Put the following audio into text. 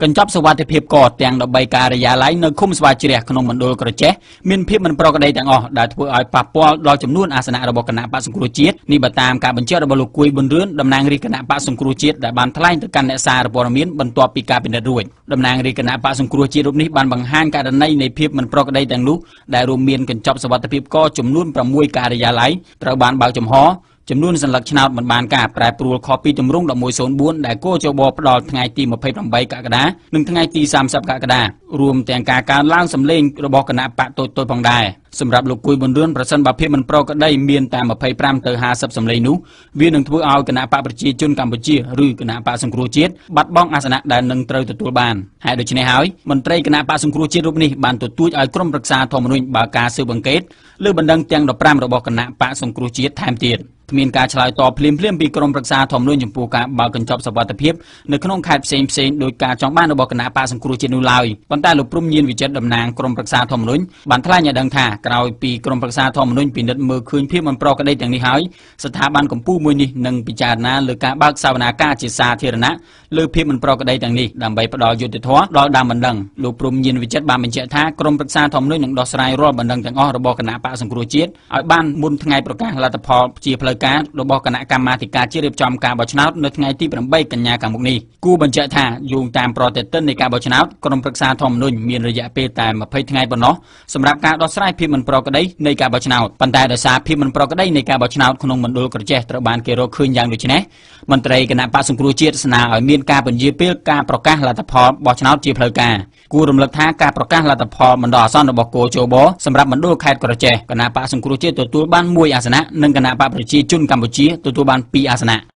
កញ្ចប់សវត្ថិភាពក៏ទាំង13ការិយាល័យនៅឃុំស្វាយជ្រះក្នុងមណ្ឌលក្រចេះមានភាពមិនប្រក្រតីទាំងអស់ដែលធ្វើឲ្យប៉ះពាល់ដល់ចំនួនអាសនៈរបស់គណៈបក្សសង្គ្រោះជាតិនេះបើតាមការបញ្ជាក់របស់លោកគួយប៊ុនរឿនតំណាងរាជគណៈបក្សសង្គ្រោះជាតិដែលបានថ្លែងទៅកាន់អ្នកសារព័ត៌មានបន្ទាប់ពីការពិនិត្យរួចតំណាងរាជគណៈបក្សសង្គ្រោះជាតិរូបនេះបានបង្ហាញករណីនៃភាពមិនប្រក្រតីទាំងនោះដែលរួមមានកញ្ចប់សវត្ថិភាពក៏ចំនួន6ការិយាល័យត្រូវបានបើកចំហចំនួនសញ្ញាឆ្នោតមិនបានការប្រែប្រួលខុសពីទម្រង់1104ដែលគោចបផ្ដល់ថ្ងៃទី28កក្កដានិងថ្ងៃទី30កក្កដារួមទាំងការកើនឡើងសម្លេងរបស់គណៈបកតូចៗផងដែរសម្រាប់លោកគួយប៊ុនរឿនប្រសិនបើភាពមិនប្រក្រតីមានតែ25ទៅ50សម្លេងនោះវានឹងធ្វើឲ្យគណៈបកប្រជាជនកម្ពុជាឬគណៈបកសង្គ្រោះជាតិបាត់បង់អាសនៈដែលនឹងត្រូវទទួលបានហើយដូច្នេះហើយមន្ត្រីគណៈបកសង្គ្រោះជាតិរូបនេះបានទទូចឲ្យក្រុមប្រឹក្សាធម្មនុញ្ញបើកការស៊ើបអង្កេតលើបណ្ដឹងទាំង15របស់គណៈបកសង្គ្រោះជាតិថែមទៀតគ្មានការឆ្លើយតបភ្លាមពីក្រុមប្រឹក្សាធម្មនុញ្ញចំពោះការបើកកញ្ចប់សវត្ថិភាពនៅក្នុងខេត្តផ្សេងដោយការចង់បានរបស់គណៈបកសង្គ្រោះជាតិនោះឡើយប៉ុន្តែលោកព្រំញៀនវិចិត្រតំណាងក្រុមប្រឹក្សាធម្មនុញ្ញបានថ្លែងឲ្យដឹងថាក្រោយពីក្រុមប្រឹក្សាធម្មនុញ្ញពិនិត្យមើលឃើញភាពមិនប្រក្រតីទាំងនេះហើយស្ថាប័នកម្ពុជាមួយនេះនឹងពិចារណាលើការបើកសវនាការជាសាធារណៈលើភាពមិនប្រក្រតីទាំងនេះដើម្បីផ្ដល់យុត្តិធម៌ដល់ដើមបណ្ដឹងលោកព្រំញៀនវិចិត្របានបញ្ជាក់ថាក្រុមប្រឹក្សាធម្មនុញ្ញនឹងដោះស្រាយរាល់បណ្ដឹងទាំងអស់របស់គណៈបកសង្គ្រោះជាតិឲ្យបានមុនថ្ងៃប្រកាសលទ្ធផលជាផ្លូវការរបស់គណៈកម្មាធិការជាតិរៀបចំការបោះឆ្នោតនៅថ្ងៃទី8កញ្ញាខាងមុខនេះគូបញ្ជាក់ថាយោងតាមប្រតិទិននៃការបោះឆ្នោតក្រុមប្រឹក្សាធម្មនុញ្ញមានរយៈពេលតែ20ថ្ងៃប៉ុណ្ណោះសម្រាប់ការដោះស្រាយភាពមិនប្រក្រតីនៃការបោះឆ្នោតប៉ុន្តែដោយសារភាពមិនប្រក្រតីនៃការបោះឆ្នោតក្នុងមណ្ឌលក្រចេះត្រូវបានគេរកឃើញយ៉ាងដូចនេះមន្ត្រីគណៈបក្សសង្គ្រោះជាតិស្នើឲ្យមានការពន្យាពេលការប្រកាសលទ្ធផលបោះឆ្នោតជាផ្លូវការគួររំលឹកថាការប្រកាសលទ្ធផលបណ្ដោះអាសន្នរបស់គោចបសម្រាប់មណ្ឌលខេត្តក្រចេះគណៈបក្សសង្គ្រោះជាតិទទួលបាន1អាសនៈនិងគណៈបកប្រជាជនកម្ពុជាទទួលបាន2អាសនៈ